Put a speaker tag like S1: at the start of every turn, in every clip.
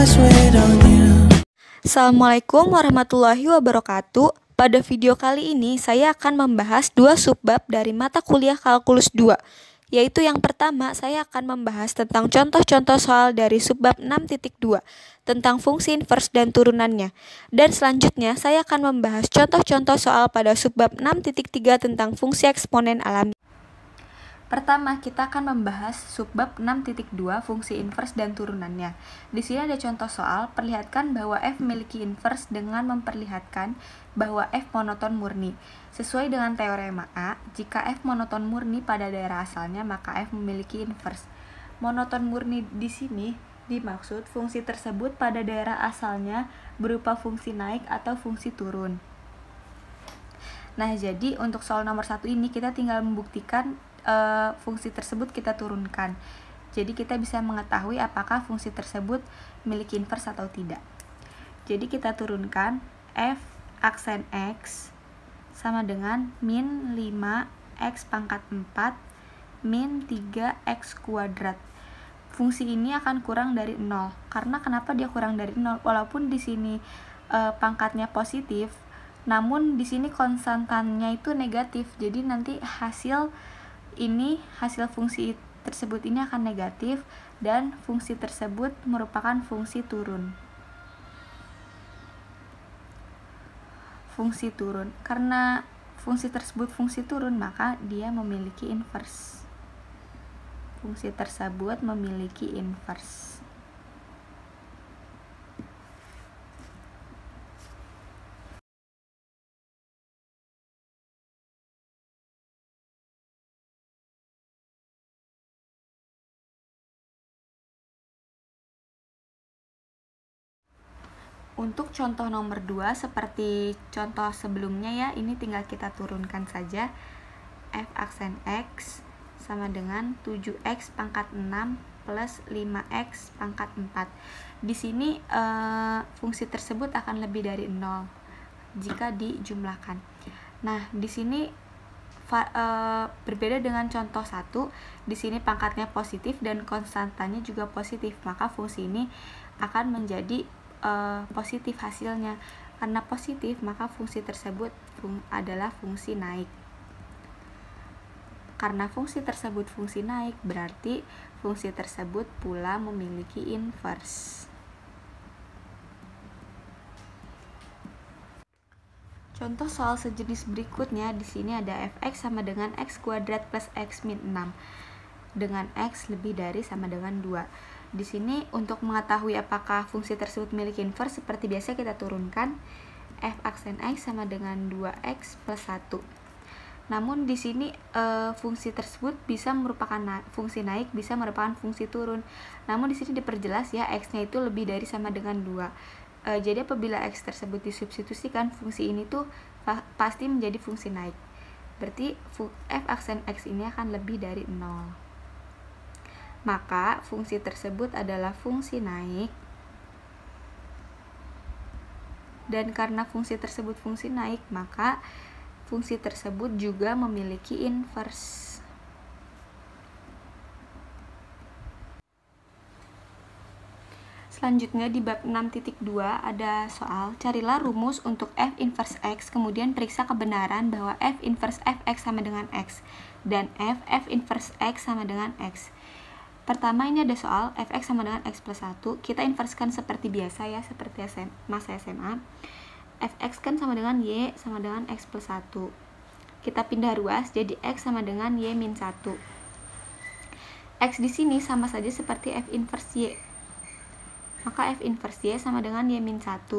S1: just wait on you.
S2: Assalamualaikum warahmatullahi wabarakatuh. Pada video kali ini saya akan membahas dua subbab dari mata kuliah kalkulus 2, yaitu yang pertama saya akan membahas tentang contoh-contoh soal dari subbab 6.2 tentang fungsi inverse dan turunannya, dan selanjutnya saya akan membahas contoh-contoh soal pada subbab 6.3 tentang fungsi eksponen alami. Pertama, kita akan membahas subbab 6.2 fungsi inverse dan turunannya. Di sini ada contoh soal, perlihatkan bahwa f memiliki inverse dengan memperlihatkan bahwa f monoton murni. Sesuai dengan teorema A, jika f monoton murni pada daerah asalnya, maka f memiliki inverse. Monoton murni di sini dimaksud fungsi tersebut pada daerah asalnya berupa fungsi naik atau fungsi turun. Nah, jadi untuk soal nomor 1 ini kita tinggal membuktikan fungsi tersebut kita turunkan. Jadi kita bisa mengetahui apakah fungsi tersebut memiliki inverse atau tidak. Jadi kita turunkan f aksen x sama dengan min 5x pangkat 4 min 3x kuadrat. Fungsi ini akan kurang dari 0. Karena kenapa dia kurang dari 0? Walaupun di sini pangkatnya positif, namun di sini konstantannya itu negatif. Jadi nanti hasil fungsi tersebut ini akan negatif dan fungsi tersebut merupakan fungsi turun. Fungsi turun. Karena fungsi tersebut fungsi turun, maka dia memiliki inverse. Fungsi tersebut memiliki inverse. Untuk contoh nomor 2 seperti contoh sebelumnya ya, ini tinggal kita turunkan saja. F aksen x sama dengan 7x pangkat 6 plus 5x pangkat 4. Di sini fungsi tersebut akan lebih dari 0 jika dijumlahkan. Nah, di sini berbeda dengan contoh 1. Di sini pangkatnya positif dan konstantanya juga positif, maka fungsi ini akan menjadi positif hasilnya. Karena positif, maka fungsi tersebut adalah fungsi naik. Karena fungsi tersebut fungsi naik, berarti fungsi tersebut pula memiliki inverse. Contoh soal sejenis berikutnya, di sini ada fx sama dengan x kuadrat plus x min 6 dengan x lebih dari sama dengan 2. Di sini untuk mengetahui apakah fungsi tersebut memiliki inverse, seperti biasa kita turunkan f aksen x sama dengan 2x plus 1. Namun di sini fungsi tersebut bisa merupakan fungsi naik, bisa merupakan fungsi turun. Namun di sini diperjelas ya, x-nya itu lebih dari sama dengan 2. Jadi apabila x tersebut disubstitusikan, fungsi ini tuh pasti menjadi fungsi naik. Berarti f aksen x ini akan lebih dari 0. Maka fungsi tersebut adalah fungsi naik, dan karena fungsi tersebut fungsi naik, maka fungsi tersebut juga memiliki inverse. Selanjutnya di bab 6.2 ada soal, carilah rumus untuk f inverse x, kemudian periksa kebenaran bahwa f inverse fx sama dengan x dan f inverse x sama dengan x. Pertama, ini ada soal fx sama dengan x plus 1. Kita inverskan seperti biasa ya, seperti masa SMA. Fx kan sama dengan y sama dengan x plus 1. Kita pindah ruas, jadi x sama dengan y min 1. X di sini sama saja seperti f inverse y. Maka f inverse y sama dengan y min 1.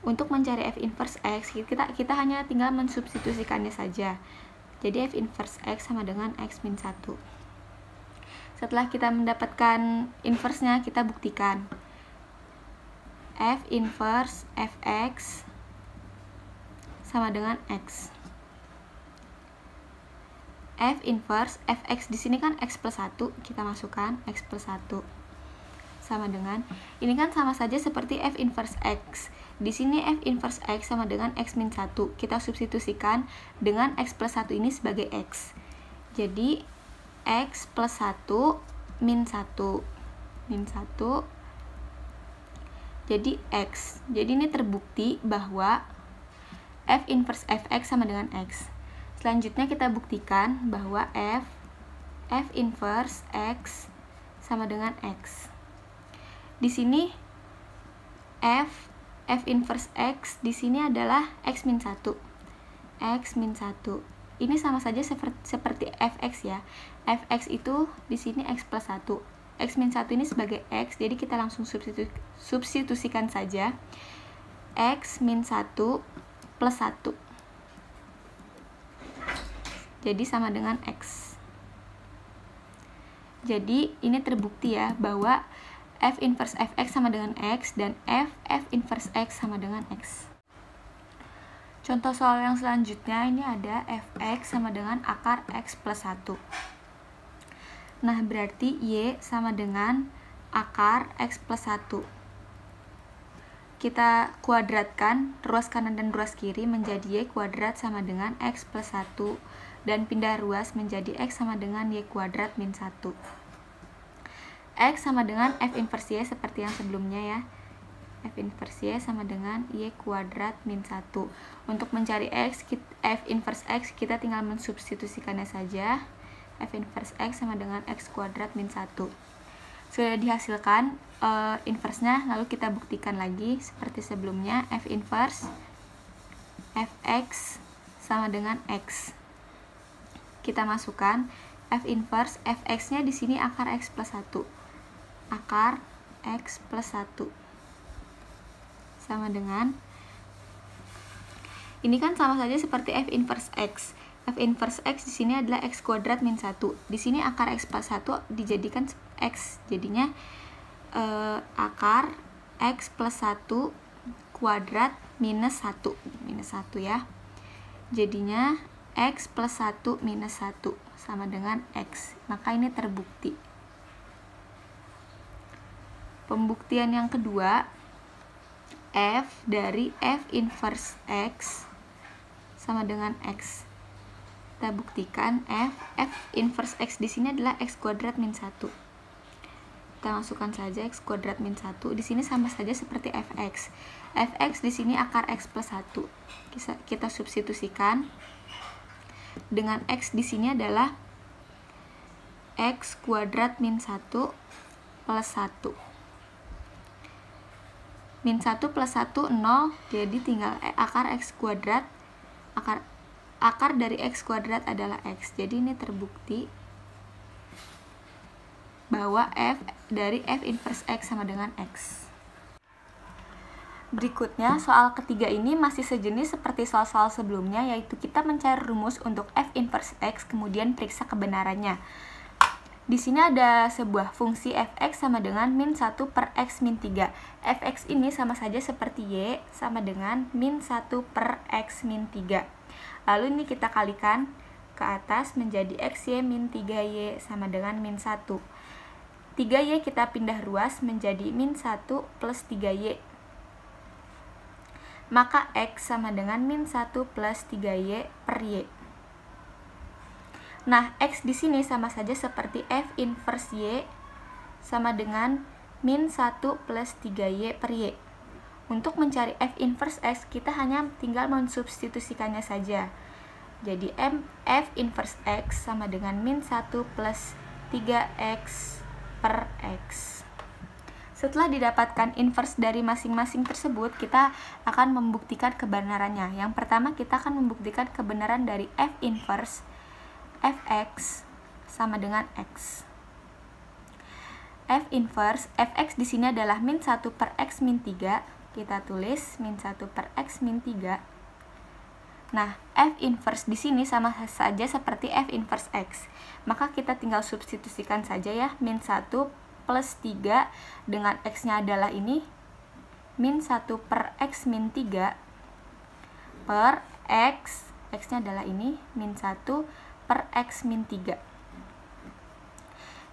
S2: Untuk mencari f inverse x, kita hanya tinggal mensubstitusikannya saja. Jadi f inverse x sama dengan x min 1. Setelah kita mendapatkan inverse-nya, kita buktikan. F inverse fx sama dengan x. F inverse fx di sini kan x plus 1, kita masukkan x plus 1 sama dengan, ini kan sama saja seperti f inverse x. Di sini f inverse x sama dengan x min 1. Kita substitusikan dengan x plus 1 ini sebagai x. Jadi x plus 1 min 1 min 1 jadi X. Jadi ini terbukti bahwa F inverse Fx sama dengan X. Selanjutnya kita buktikan bahwa F inverse X sama dengan X. Di sini F inverse X di sini adalah X min 1. X min 1. Ini sama saja seperti Fx ya. Fx itu di sini X plus 1. X min 1 ini sebagai X, jadi kita langsung substitusikan saja. X min 1 plus 1. Jadi sama dengan X. Jadi ini terbukti ya bahwa F inverse Fx sama dengan X dan F inverse X sama dengan X. Contoh soal yang selanjutnya ini ada Fx sama dengan akar X plus 1. Nah, berarti Y sama dengan akar X plus 1. Kita kuadratkan ruas kanan dan ruas kiri menjadi Y kuadrat sama dengan X plus 1. Dan pindah ruas menjadi X sama dengan Y kuadrat min 1. X sama dengan F inverse Y seperti yang sebelumnya ya. F inverse Y sama dengan Y kuadrat min 1. Untuk mencari F inverse X kita tinggal mensubstitusikannya saja. F inverse X sama dengan X kuadrat min 1. Sudah dihasilkan inverse-nya, lalu kita buktikan lagi seperti sebelumnya. F inverse Fx sama dengan X. Kita masukkan F inverse Fx-nya di sini akar X plus 1. Akar X plus 1 sama dengan, ini kan sama saja seperti F inverse X. F inverse X di sini adalah X kuadrat min 1. Di sini akar X plus 1 dijadikan X. Jadinya akar X plus 1 kuadrat minus 1. Minus 1 ya. Jadinya X plus 1 minus 1 sama dengan X. Maka ini terbukti. Pembuktian yang kedua, F dari F inverse X sama dengan X. Kita buktikan F inverse X di sini adalah X kuadrat min 1. Kita masukkan saja X kuadrat min 1. Di sini sama saja seperti Fx. Fx di sini akar X plus 1. Kita substitusikan. Dengan X di sini adalah X kuadrat min 1 plus 1. Min 1 plus 1, 0. Jadi tinggal akar X kuadrat. Akar dari X kuadrat adalah X. Jadi ini terbukti bahwa F dari F inverse X sama dengan X. Berikutnya, soal ketiga ini masih sejenis seperti soal-soal sebelumnya, yaitu kita mencari rumus untuk F inverse X, kemudian periksa kebenarannya. Di sini ada sebuah fungsi Fx sama dengan min 1 per X min 3. Fx ini sama saja seperti Y sama dengan min 1 per X min 3. Lalu ini kita kalikan ke atas menjadi XY min 3Y sama dengan min 1. 3Y kita pindah ruas menjadi min 1 plus 3Y. Maka X sama dengan min 1 plus 3Y per Y. Nah, X di sini sama saja seperti F inverse Y sama dengan min 1 plus 3Y per Y. Untuk mencari F inverse X, kita hanya tinggal mensubstitusikannya saja. Jadi, F inverse X sama dengan min 1 plus 3X per X. Setelah didapatkan inverse dari masing-masing tersebut, kita akan membuktikan kebenarannya. Yang pertama, kita akan membuktikan kebenaran dari F inverse Fx sama dengan X. F inverse Fx di sini adalah min 1 per X min 3. Kita tulis min 1 per X min 3. Nah, F inverse di sini sama saja seperti F inverse X. Maka kita tinggal substitusikan saja ya, min 1 plus 3 dengan X-nya adalah ini min 1 per X min 3 per X. X-nya adalah ini min 1 per X min 3.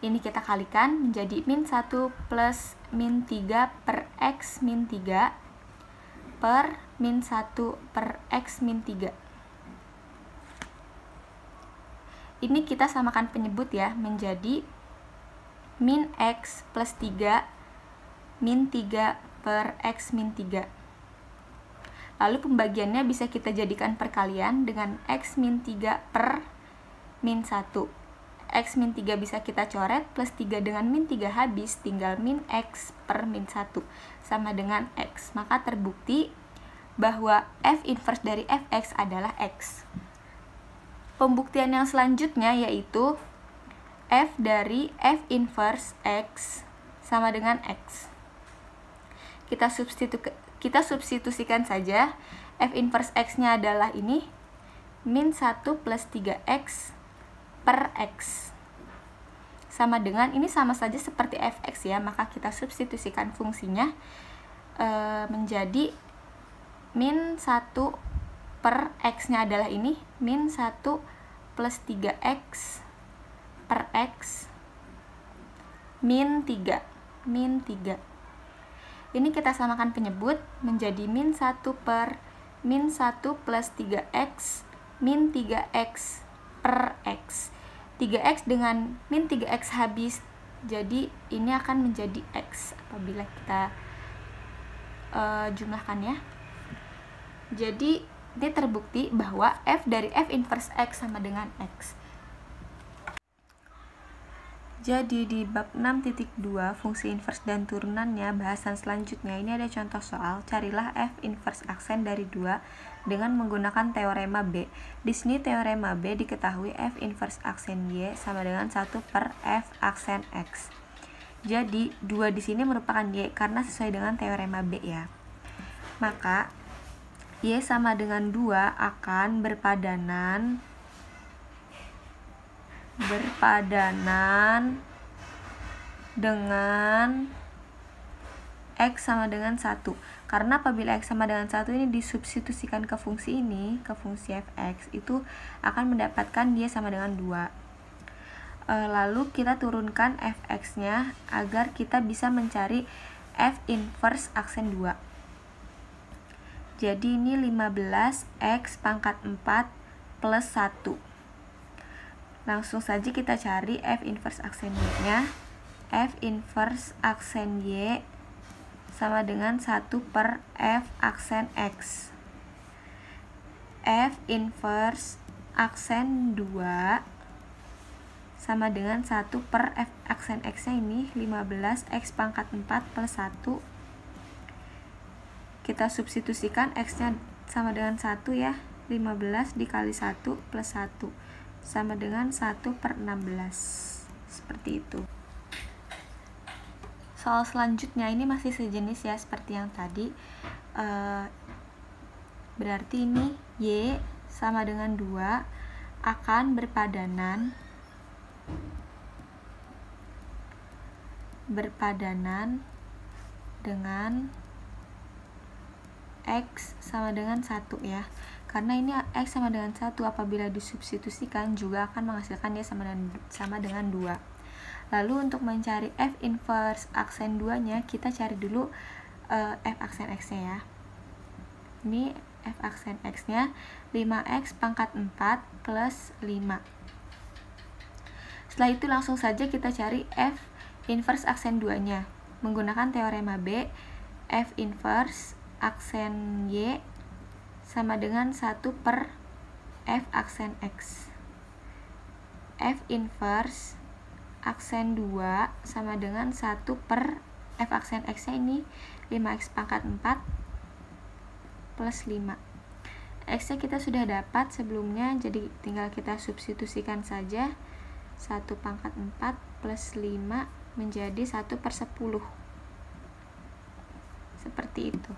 S2: Ini kita kalikan menjadi min 1 plus min 3 per X min 3 per min 1 per X min 3. Ini kita samakan penyebut ya, menjadi min X plus 3 min 3 per X min 3. Lalu pembagiannya bisa kita jadikan perkalian dengan X min 3 per min 1. X min 3 bisa kita coret, plus 3 dengan min 3 habis, tinggal min X per min 1 sama dengan X. Maka terbukti bahwa F inverse dari Fx adalah X. Pembuktian yang selanjutnya yaitu F dari F inverse X sama dengan X. Kita substitusikan saja. F inverse X-nya adalah ini, min 1 plus 3X per X. Sama dengan, ini sama saja seperti Fx ya, maka kita substitusikan fungsinya menjadi min 1 per X-nya adalah ini, min 1 plus 3X per X min 3. Ini kita samakan penyebut menjadi min 1 per min 1 plus 3X min 3X per X. 3X dengan min 3X habis, jadi ini akan menjadi X apabila kita jumlahkan ya. Jadi ini terbukti bahwa F dari F inverse X sama dengan X. Jadi di bab 6.2 fungsi inverse dan turunannya, bahasan selanjutnya ini ada contoh soal, carilah F inverse aksen dari 2 dengan menggunakan teorema B. Di sini teorema B diketahui F inverse aksen Y sama dengan 1 per F aksen X. Jadi 2 di sini merupakan Y karena sesuai dengan teorema B ya. Maka Y sama dengan 2 akan berpadanan dengan X sama dengan 1. Karena apabila X sama dengan 1 ini disubstitusikan ke fungsi ini, ke fungsi Fx, itu akan mendapatkan dia sama dengan 2. Lalu kita turunkan Fx-nya agar kita bisa mencari F inverse aksen 2. Jadi ini 15X pangkat 4 plus 1. Langsung saja kita cari F inverse aksen Y-nya. F inverse aksen Y sama dengan 1 per F aksen X. F inverse aksen 2 sama dengan 1 per F aksen X-nya ini 15X pangkat 4 plus 1. Kita substitusikan X-nya sama dengan 1 ya. 15 dikali 1 plus 1 sama dengan 1 per 16. Seperti itu. Soal selanjutnya ini masih sejenis ya seperti yang tadi. Berarti ini Y sama dengan 2 akan berpadanan dengan X sama dengan 1 ya. Karena ini X sama dengan 1 apabila disubstitusikan juga akan menghasilkan dia sama dengan 2. Lalu untuk mencari F inverse aksen 2-nya, kita cari dulu F aksen X-nya ya. Ini F aksen X-nya 5X pangkat 4 plus 5. Setelah itu langsung saja kita cari F inverse aksen 2-nya. Menggunakan teorema B, F inverse aksen Y sama dengan 1 per F aksen X. F inverse aksen 2 sama dengan 1 per F aksen X-nya ini 5X pangkat 4 plus 5. X-nya kita sudah dapat sebelumnya, jadi tinggal kita substitusikan saja. 1 pangkat 4 plus 5 menjadi 1 per 10. Seperti itu.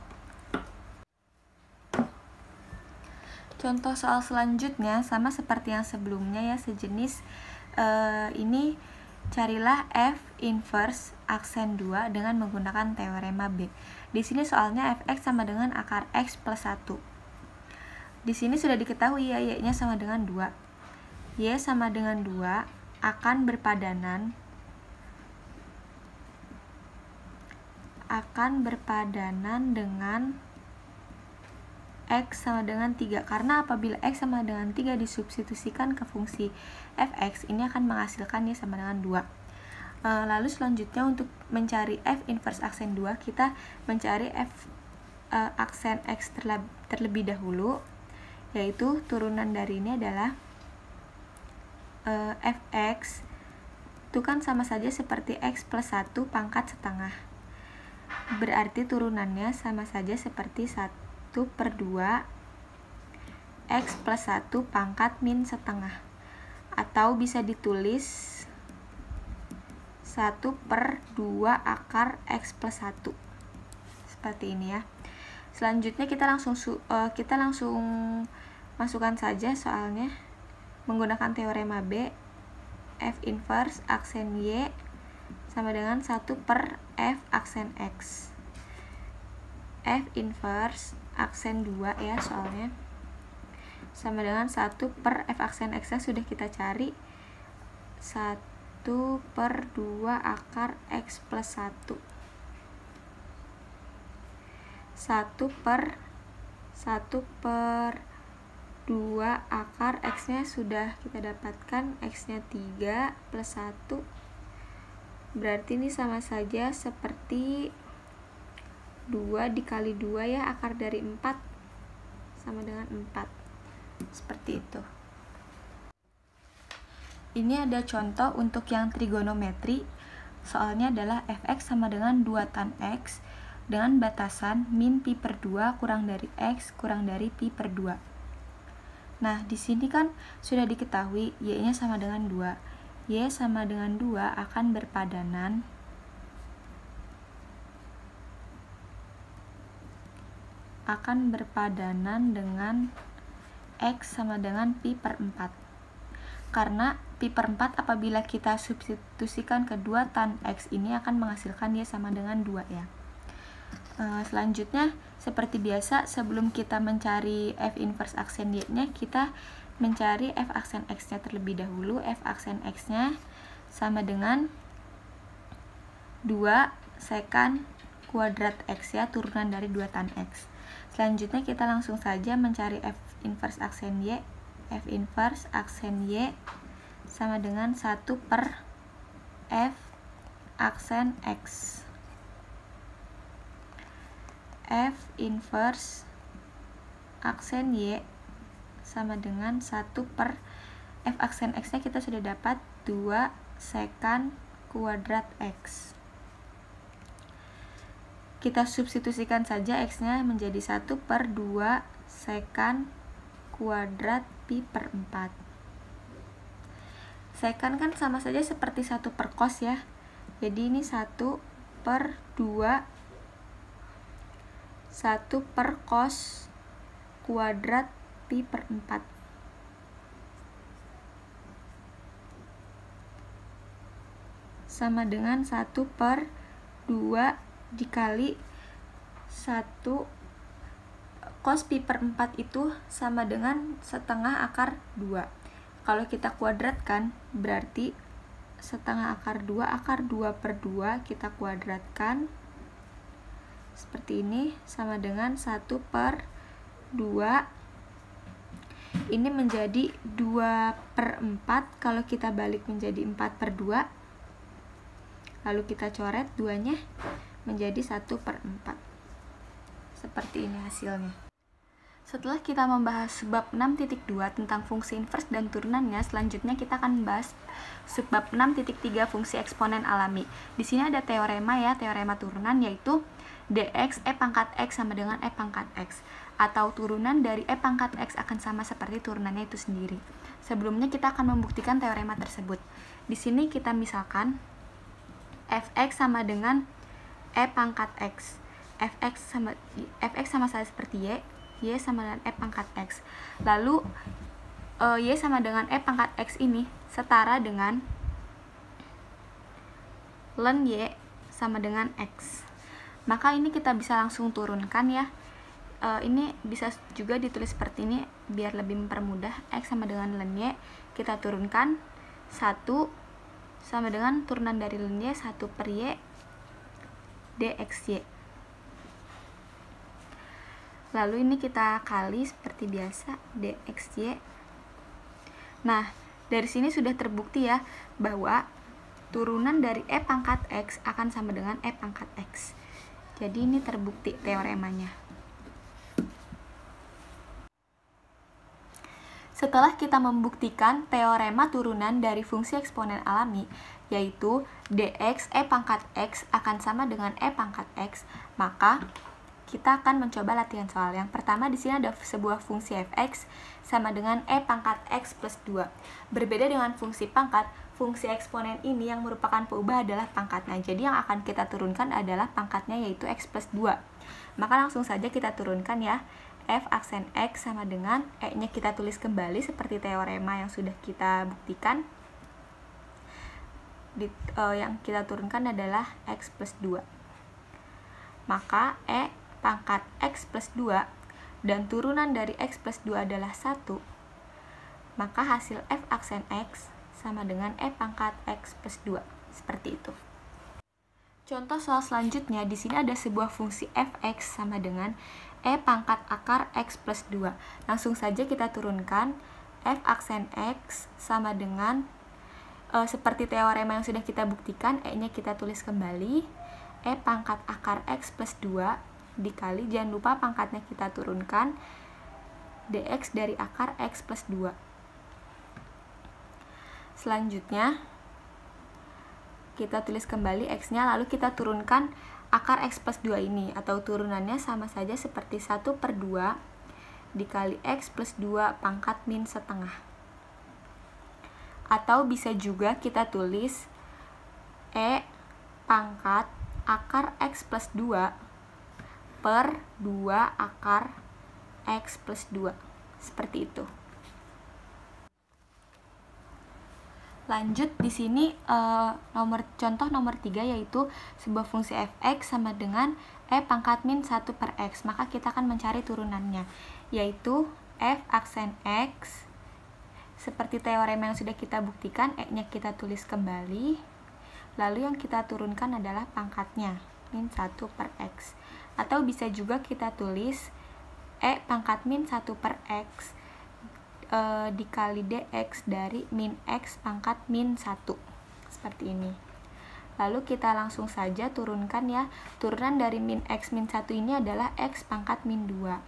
S2: Contoh soal selanjutnya sama seperti yang sebelumnya ya, sejenis. Ini carilah F inverse aksen 2 dengan menggunakan teorema B. Di sini soalnya Fx sama dengan akar X plus 1. Di sini sudah diketahui ya, Y-nya sama dengan 2. Y sama dengan 2 akan berpadanan dengan X sama dengan 3, karena apabila X sama dengan 3 disubstitusikan ke fungsi Fx, ini akan menghasilkan dia sama dengan 2. Lalu selanjutnya untuk mencari f inverse aksen 2, kita mencari f aksen x terlebih dahulu, yaitu turunan dari ini adalah fx itu kan sama saja seperti x plus 1 pangkat setengah, berarti turunannya sama saja seperti 1/2 x plus 1 pangkat min setengah, atau bisa ditulis 1/2 akar x plus 1 seperti ini ya. Selanjutnya kita langsung masukkan saja soalnya menggunakan teorema B. F inverse aksen Y sama dengan 1/f aksen X. F inverse aksen 2 ya soalnya sama dengan 1/f aksen X nya sudah kita cari 1/2 akar X plus 1. 1/2 akar X nya sudah kita dapatkan, X nya 3 plus 1, berarti ini sama saja seperti 2 dikali 2 ya, akar dari 4 sama dengan 4, seperti itu. Ini ada contoh untuk yang trigonometri, soalnya adalah fx sama dengan 2 tan x dengan batasan min pi per 2 kurang dari x kurang dari pi per 2. Nah, di sini kan sudah diketahui y-nya sama dengan 2. Y sama dengan 2 akan berpadanan dengan x sama dengan pi per 4. Karena pi per 4 apabila kita substitusikan kedua tan x ini akan menghasilkan y sama dengan 2 ya. Selanjutnya seperti biasa, sebelum kita mencari f inverse aksen y-nya, kita mencari f aksen x-nya terlebih dahulu. F aksen x-nya sama dengan 2 sekan kuadrat x ya, turunan dari 2 tan x. Selanjutnya kita langsung saja mencari f inverse aksen y. F inverse aksen y sama dengan 1/f aksen x. F inverse aksen y sama dengan 1/f aksen x nya kita sudah dapat 2 sekan kuadrat x. Kita substitusikan saja x nya menjadi 1/2 sekan kuadrat pi per 4. Sekan kan sama saja seperti 1 per cos ya, jadi ini 1/2 1 per cos kuadrat pi per 4. Sama dengan 1/2 dikali 1 cos pi per 4 itu sama dengan setengah akar 2. Kalau kita kuadratkan berarti setengah akar 2 per 2 kita kuadratkan seperti ini sama dengan 1/2. Ini menjadi 2/4, kalau kita balik menjadi 4/2, lalu kita coret 2-nya menjadi 1/4. Seperti ini hasilnya. Setelah kita membahas subbab 6.2 tentang fungsi inverse dan turunannya, selanjutnya kita akan membahas subbab 6.3 fungsi eksponen alami. Di sini ada teorema ya, teorema turunan, yaitu dx e pangkat x sama dengan e pangkat x, atau turunan dari e pangkat x akan sama seperti turunannya itu sendiri. Sebelumnya kita akan membuktikan teorema tersebut. Di sini kita misalkan fx sama dengan e pangkat x. fx sama saja seperti y sama dengan e pangkat x. Lalu y sama dengan e pangkat x ini setara dengan ln y sama dengan x. Maka ini kita bisa langsung turunkan ya. Ini bisa juga ditulis seperti ini biar lebih mempermudah. X sama dengan ln y, kita turunkan 1 sama dengan turunan dari ln y 1 per y dxy. Lalu ini kita kali seperti biasa dxy. Nah, dari sini sudah terbukti ya bahwa turunan dari E pangkat X akan sama dengan E pangkat X. Jadi ini terbukti teoremanya. Setelah kita membuktikan teorema turunan dari fungsi eksponen alami, yaitu dx E pangkat X akan sama dengan E pangkat X, maka kita akan mencoba latihan soal. Yang pertama, di sini ada sebuah fungsi fx sama dengan E pangkat X plus 2. Berbeda dengan fungsi pangkat, fungsi eksponen ini yang merupakan peubah adalah pangkatnya. Jadi yang akan kita turunkan adalah pangkatnya, yaitu X plus 2. Maka langsung saja kita turunkan ya. F aksen X sama dengan E-nya kita tulis kembali seperti teorema yang sudah kita buktikan. Yang kita turunkan adalah X plus 2. Maka E pangkat X plus 2 dan turunan dari X plus 2 adalah 1, maka hasil F aksen X sama dengan E pangkat X plus 2. Seperti itu. Contoh soal selanjutnya, di sini ada sebuah fungsi fx sama dengan E pangkat akar X plus 2. Langsung saja kita turunkan F aksen X sama dengan seperti teorema yang sudah kita buktikan, E-nya kita tulis kembali, E pangkat akar X plus 2 dikali, jangan lupa pangkatnya kita turunkan, dx dari akar X plus 2. Selanjutnya, kita tulis kembali X-nya, lalu kita turunkan akar X plus 2 ini, atau turunannya sama saja seperti 1/2 dikali X plus 2 pangkat min setengah. Atau bisa juga kita tulis E pangkat akar X plus 2 per 2 akar X plus 2. Seperti itu. Lanjut di sini contoh nomor 3, yaitu sebuah fungsi fx sama dengan E pangkat min 1 per X. Maka kita akan mencari turunannya, yaitu F aksen X seperti teorema yang sudah kita buktikan, E-nya kita tulis kembali, lalu yang kita turunkan adalah pangkatnya, min 1 per X. Atau bisa juga kita tulis E pangkat min 1 per X dikali dx dari min X pangkat min 1. Seperti ini. Lalu kita langsung saja turunkan ya. Turunan dari min X min 1 ini adalah X pangkat min 2.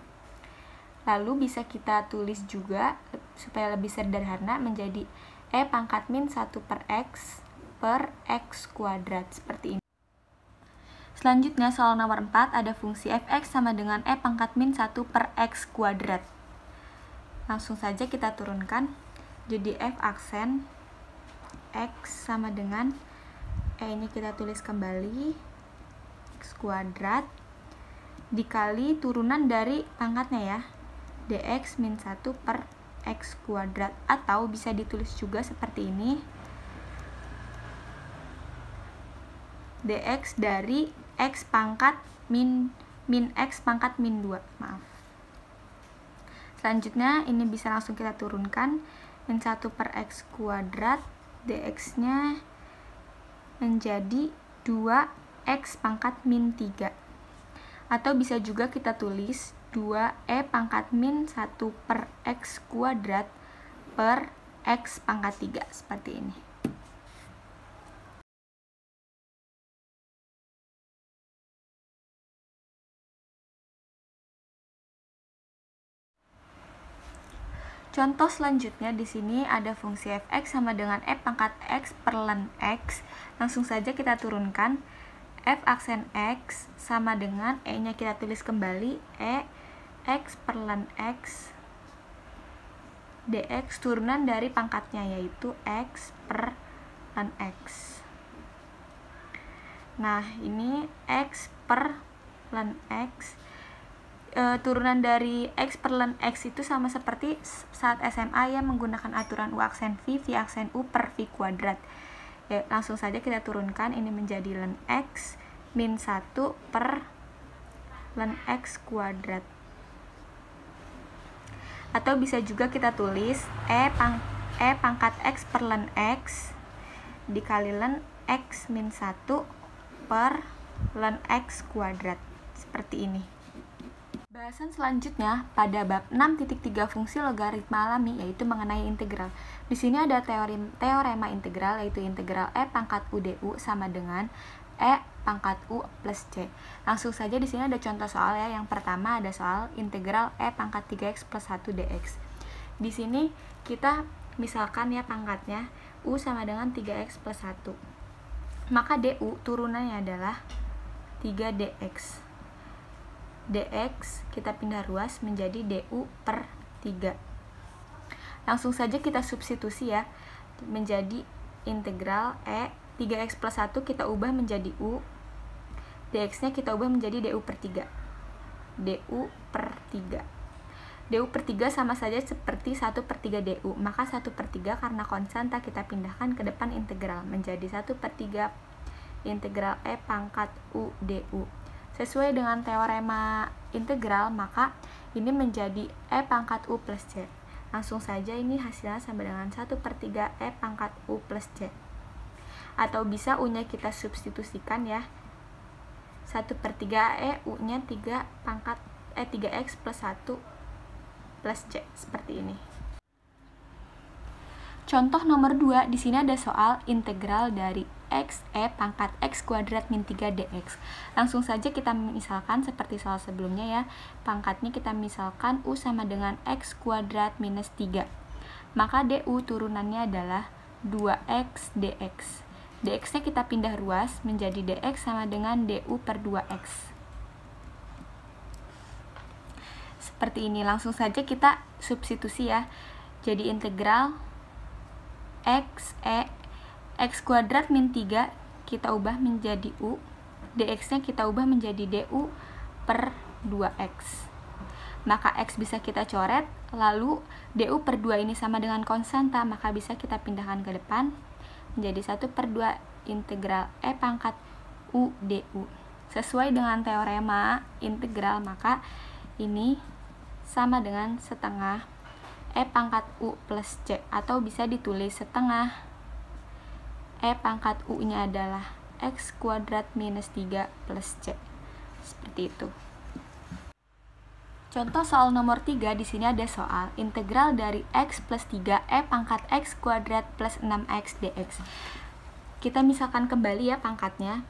S2: Lalu bisa kita tulis juga supaya lebih sederhana menjadi E pangkat min 1 per X per X kuadrat. Seperti ini. Selanjutnya soal nomor 4, ada fungsi fx sama dengan E pangkat min 1 per X kuadrat. Langsung saja kita turunkan, jadi F aksen X sama dengan E-nya kita tulis kembali, X kuadrat, dikali turunan dari pangkatnya ya, dx min 1 per X kuadrat. Atau bisa ditulis juga seperti ini, dx dari X pangkat min X pangkat min 2. Maaf. Selanjutnya ini bisa langsung kita turunkan, min 1 per X kuadrat, dx-nya menjadi 2X pangkat min 3. Atau bisa juga kita tulis 2E pangkat min 1 per X kuadrat per X pangkat 3. Seperti ini. Contoh selanjutnya, di sini ada fungsi fx sama dengan E pangkat X per ln X. Langsung saja kita turunkan, F aksen X sama dengan E-nya kita tulis kembali, E X per ln X dx turunan dari pangkatnya, yaitu X per ln X. Nah, ini X per ln X. Turunan dari X per ln X itu sama seperti saat SMA ya, menggunakan aturan U aksen V aksen U per V kuadrat. Ya, langsung saja kita turunkan, ini menjadi ln X min 1 per ln X kuadrat. Atau bisa juga kita tulis E pangkat X per ln X dikali ln X min 1 per ln X kuadrat. Seperti ini. Pembahasan selanjutnya pada bab 6.3 fungsi logaritma alami yaitu mengenai integral. Di sini ada teorema integral yaitu integral e pangkat u du sama dengan e pangkat u plus c. Langsung saja di sini ada contoh soal ya. Yang pertama ada soal integral e pangkat 3x plus 1 dx. Di sini kita misalkan ya pangkatnya u sama dengan 3x plus 1. Maka du turunannya adalah 3dx. dx kita pindah ruas menjadi du per 3. Langsung saja kita substitusi ya, menjadi integral e 3x plus 1 kita ubah menjadi u, dx nya kita ubah menjadi du per 3. du per 3 du per 3 sama saja seperti 1 per 3 du, maka 1 per 3 karena konstanta kita pindahkan ke depan integral menjadi 1 per 3 integral e pangkat u du. Sesuai dengan teorema integral, maka ini menjadi e pangkat u plus c. Langsung saja ini hasilnya sama dengan 1 per 3 e pangkat u plus c. Atau bisa u-nya kita substitusikan ya. 1 per 3 e, u-nya 3x plus 1 plus c. Seperti ini. Contoh nomor 2, di sini ada soal integral dari x e pangkat x kuadrat min 3 dx. Langsung saja kita misalkan seperti soal sebelumnya ya. Pangkatnya kita misalkan u sama dengan x kuadrat minus 3. Maka du turunannya adalah 2x dx. dx-nya kita pindah ruas menjadi dx sama dengan du per 2x. Seperti ini. Langsung saja kita substitusi ya. Jadi integral x kuadrat min 3 kita ubah menjadi u, dx nya kita ubah menjadi du per 2x. Maka x bisa kita coret, lalu du per 2 ini sama dengan konstanta, maka bisa kita pindahkan ke depan menjadi 1 per 2 integral e pangkat u du. Sesuai dengan teorema integral, maka ini sama dengan setengah e pangkat u plus c, atau bisa ditulis setengah e pangkat u nya adalah x kuadrat minus 3 plus c. Seperti itu. Contoh soal nomor 3, di sini ada soal integral dari x plus 3 e pangkat x kuadrat plus 6x dx. Kita misalkan kembali ya pangkatnya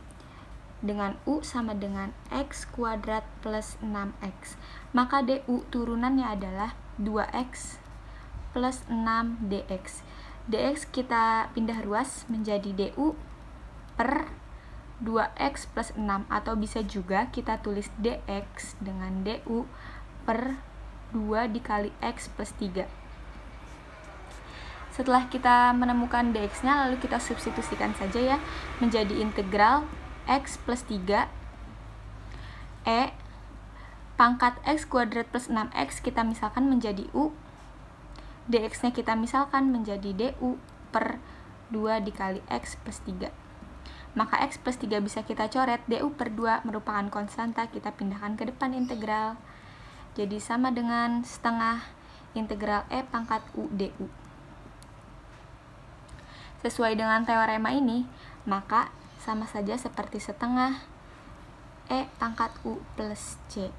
S2: dengan u sama dengan x kuadrat plus 6x. Maka du turunannya adalah 2x plus 6 dx. dx kita pindah ruas menjadi du per 2x plus 6, atau bisa juga kita tulis dx dengan du per 2 dikali x plus 3. Setelah kita menemukan dx nya, lalu kita substitusikan saja ya menjadi integral x plus 3 e pangkat x kuadrat plus 6x kita misalkan menjadi u, dx nya kita misalkan menjadi du per 2 dikali x plus 3. Maka x plus 3 bisa kita coret, du per 2 merupakan konstanta, kita pindahkan ke depan integral. Jadi sama dengan setengah integral e pangkat u du. Sesuai dengan teorema ini, maka sama saja seperti setengah e pangkat u plus c.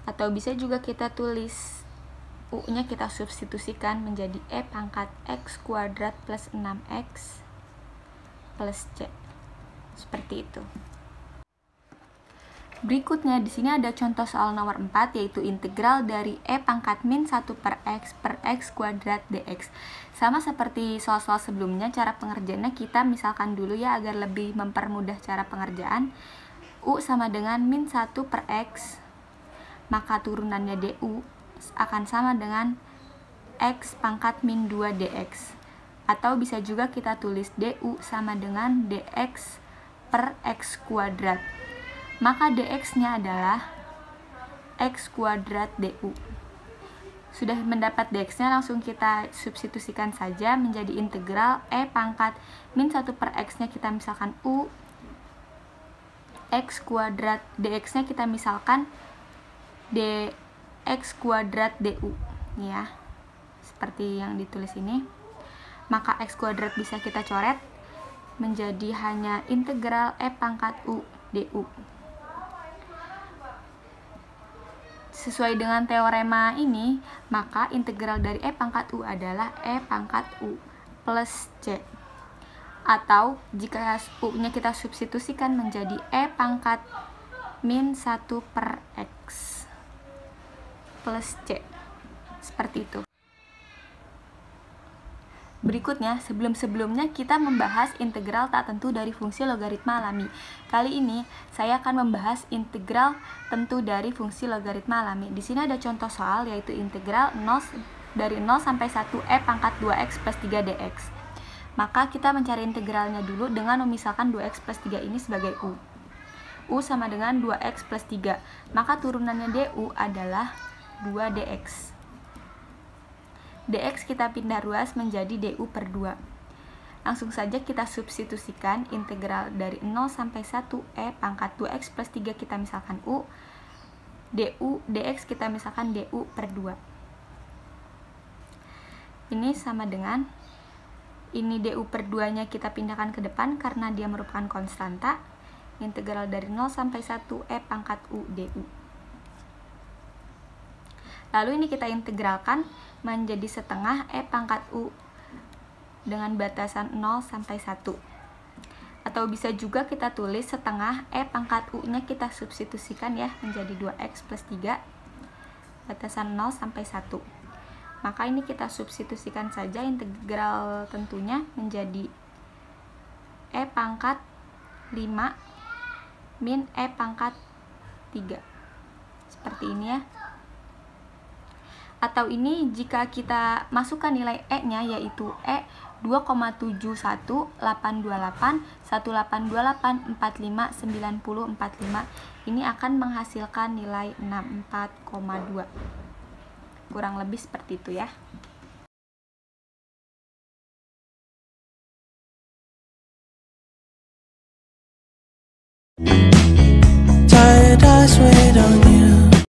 S2: Atau bisa juga kita tulis u-nya kita substitusikan menjadi e pangkat x kuadrat plus 6x plus c. Seperti itu. Berikutnya di sini ada contoh soal nomor 4, yaitu integral dari e pangkat min 1 per x kuadrat dx. Sama seperti soal-soal sebelumnya, cara pengerjaannya kita misalkan dulu ya agar lebih mempermudah cara pengerjaan. U sama dengan min 1 per x, maka turunannya du akan sama dengan x pangkat min 2 dx. Atau bisa juga kita tulis du sama dengan dx per x kuadrat. Maka dx nya adalah x kuadrat du. Sudah mendapat dx nya, langsung kita substitusikan saja menjadi integral e pangkat min 1 per x nya kita misalkan u, x kuadrat, dx nya kita misalkan dx kuadrat du ya, seperti yang ditulis ini. Maka x kuadrat bisa kita coret menjadi hanya integral e pangkat u du. Sesuai dengan teorema ini, maka integral dari E pangkat U adalah E pangkat U plus C. Atau jika U-nya kita substitusikan menjadi E pangkat min 1 per X plus C. Seperti itu. Berikutnya, sebelum-sebelumnya kita membahas integral tak tentu dari fungsi logaritma alami. Kali ini saya akan membahas integral tentu dari fungsi logaritma alami. Di sini ada contoh soal, yaitu integral dari 0 sampai 1 E pangkat 2X plus 3 dx. Maka kita mencari integralnya dulu dengan memisahkan 2X plus 3 ini sebagai U. U sama dengan 2X plus 3. Maka turunannya DU adalah 2 dx. Dx kita pindah ruas menjadi du per 2. Langsung saja kita substitusikan integral dari 0 sampai 1 E pangkat 2X plus 3 kita misalkan U. Dx kita misalkan du per 2. Ini sama dengan, ini du per 2 nya kita pindahkan ke depan karena dia merupakan konstanta. Integral dari 0 sampai 1 E pangkat U du. Lalu ini kita integralkan menjadi setengah E pangkat U dengan batasan 0 sampai 1. Atau bisa juga kita tulis setengah E pangkat U-nya kita substitusikan ya menjadi 2X plus 3 batasan 0 sampai 1. Maka ini kita substitusikan saja integral tentunya menjadi E pangkat 5 min E pangkat 3. Seperti ini ya. Atau ini jika kita masukkan nilai E-nya yaitu E 2,71828 1828 45 90 45, ini akan menghasilkan nilai 64,2. Kurang lebih seperti itu ya.